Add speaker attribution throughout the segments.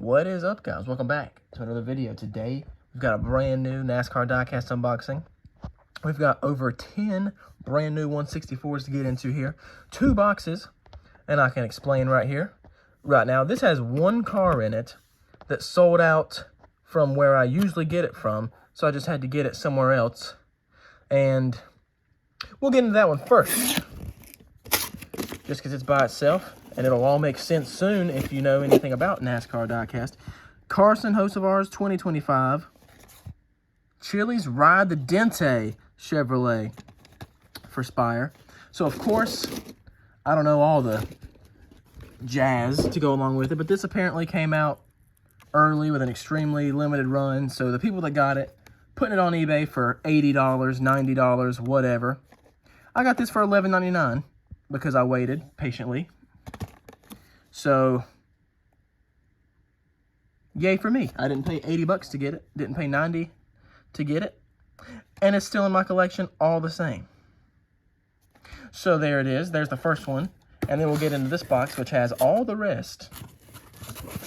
Speaker 1: What is up, guys? Welcome back to another video. Today, we've got a brand new NASCAR Diecast unboxing. We've got over 10 brand new 164s to get into here. 2 boxes, and I can explain right here. Right now, this has one car in it that sold out from where I usually get it from, so I just had to get it somewhere else. And we'll get into that one first, just because it's by itself. And it'll all make sense soon if you know anything about NASCAR Diecast. Carson, host of ours, 2025. Chili's Ride the Dente Chevrolet for Spire. So, of course, I don't know all the jazz to go along with it, but this apparently came out early with an extremely limited run. So the people that got it, putting it on eBay for $80, $90, whatever. I got this for $11.99 because I waited patiently. So, yay for me. I didn't pay 80 bucks to get it. Didn't pay 90 to get it. And it's still in my collection all the same. So there it is. There's the first one. And then we'll get into this box, which has all the rest.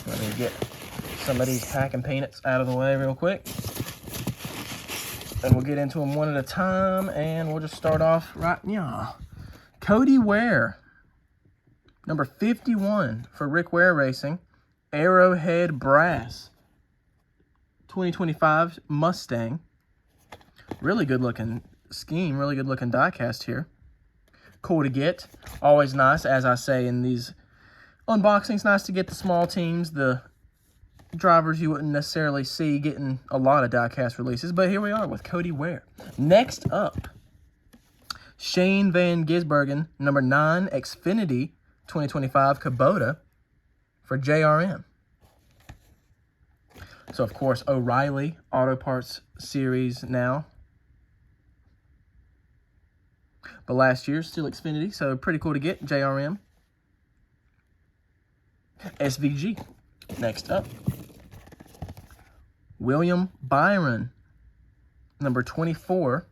Speaker 1: Let me get some of these packing peanuts out of the way real quick. And we'll get into them one at a time. And we'll just start off right now. Cody Ware. Number 51 for Rick Ware Racing, Arrowhead Brass, 2025 Mustang. Really good looking scheme, really good looking diecast here. Cool to get. Always nice, as I say in these unboxings, nice to get the small teams, the drivers you wouldn't necessarily see getting a lot of diecast releases. But here we are with Cody Ware. Next up, Shane Van Gisbergen, number 9 Xfinity 2025 Kubota for JRM. So, of course, O'Reilly Auto Parts Series now. But last year, still Xfinity, so pretty cool to get. JRM. SVG. Next up, William Byron, number 24,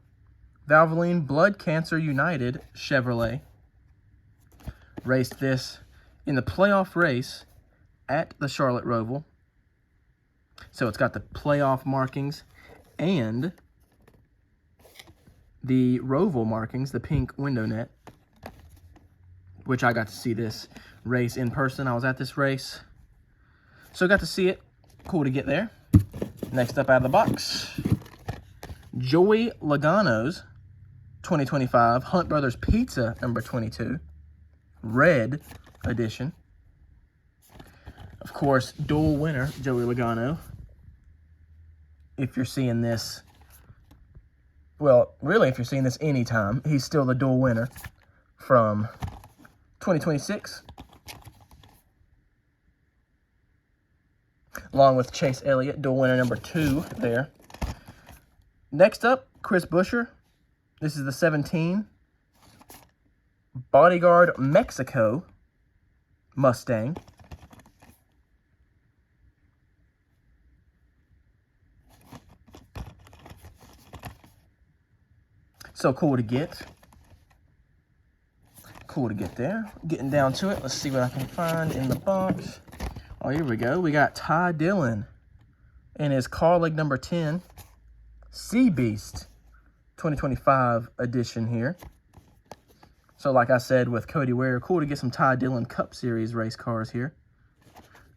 Speaker 1: Valvoline Blood Cancer United Chevrolet. Raced this in the playoff race at the Charlotte Roval. So it's got the playoff markings and the Roval markings, the pink window net, which I got to see this race in person. I was at this race, so got to see it. Cool to get there. Next up out of the box, Joey Logano's 2025 Hunt Brothers Pizza number 22. Red edition. Of course, dual winner, Joey Logano. If you're seeing this, well, really, if you're seeing this anytime, he's still the dual winner from 2026. Along with Chase Elliott, dual winner number 2 there. Next up, Chris Buescher. This is the 17 Bodyguard Mexico Mustang. So cool to get. Cool to get there. Getting down to it. Let's see what I can find in the box. Oh, here we go. We got Ty Dillon in his colleague number 10 Sea Beast 2025 edition here. So like I said with Cody Ware, cool to get some Ty Dillon Cup Series race cars here.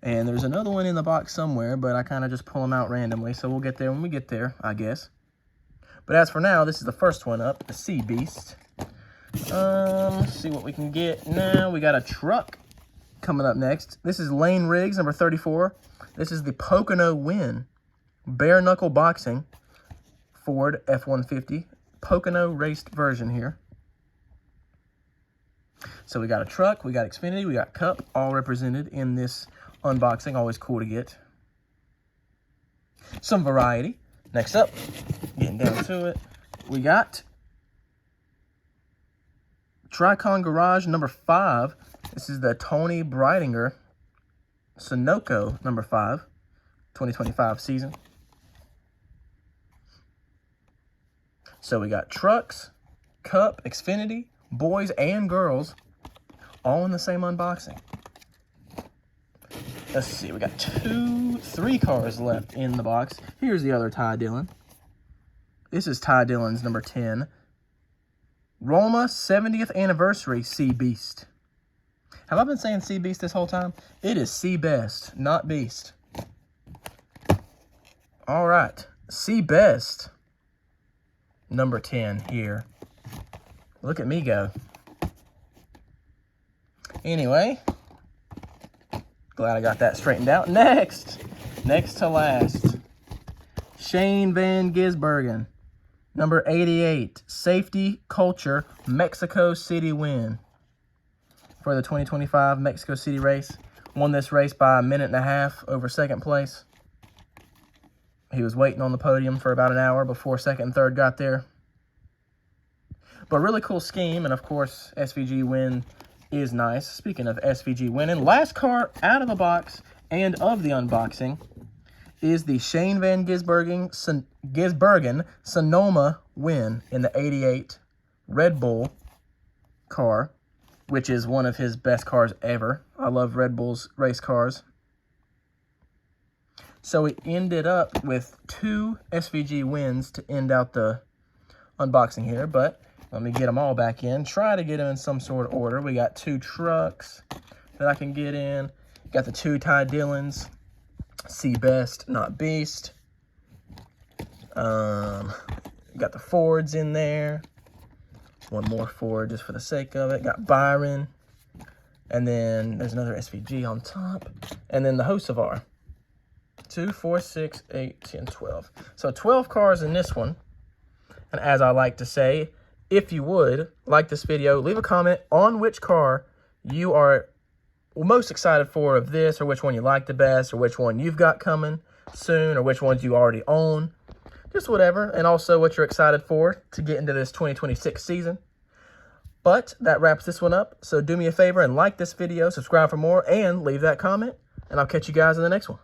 Speaker 1: And there's another one in the box somewhere, but I kind of just pull them out randomly. So we'll get there when we get there, I guess. But as for now, this is the first one up, the Sea Beast. Let's see what we can get now. We got a truck coming up next. This is Lane Riggs, number 34. This is the Pocono Win Bare Knuckle Boxing Ford F-150 Pocono raced version here. So we got a truck, we got Xfinity, we got Cup, all represented in this unboxing. Always cool to get. Some variety. Next up, getting down to it, we got Tricon Garage number 5. This is the Tony Breidinger Sunoco number 5, 2025 season. So we got trucks, Cup, Xfinity, boys and girls, all in the same unboxing. Let's see, we got 3 cars left in the box. Here's the other Ty Dillon. This is Ty Dillon's number 10. Roma 70th Anniversary Sea Beast. Have I been saying Sea Beast this whole time? It is Sea Best, not Beast. All right, Sea Best. Number 10 here. Look at me go. Anyway, glad I got that straightened out. Next to last, Shane Van Gisbergen, number 88, Safety Culture Mexico City win for the 2025 Mexico City race. Won this race by 1.5 minutes over second place. He was waiting on the podium for about an hour before second and third got there. But really cool scheme, and of course, SVG win is nice. Speaking of SVG winning, last car out of the box and of the unboxing is the Shane Van Gisbergen Sonoma win in the 88 Red Bull car, which is one of his best cars ever. I love Red Bull's race cars. So he ended up with 2 SVG wins to end out the unboxing here, but let me get them all back in. Try to get them in some sort of order. We got 2 trucks that I can get in. Got the 2 Ty Dillons. Sea Best, not Beast. Got the Fords in there. One more Ford just for the sake of it. Got Byron. And then there's another SVG on top. And then the Hocevar. 2, 4, 6, 8, 10, 12. So 12 cars in this one. And as I like to say, if you would like this video, leave a comment on which car you are most excited for of this, or which one you like the best, or which one you've got coming soon, or which ones you already own. Just whatever, and also what you're excited for to get into this 2026 season. But that wraps this one up, so do me a favor and like this video, subscribe for more, and leave that comment, and I'll catch you guys in the next one.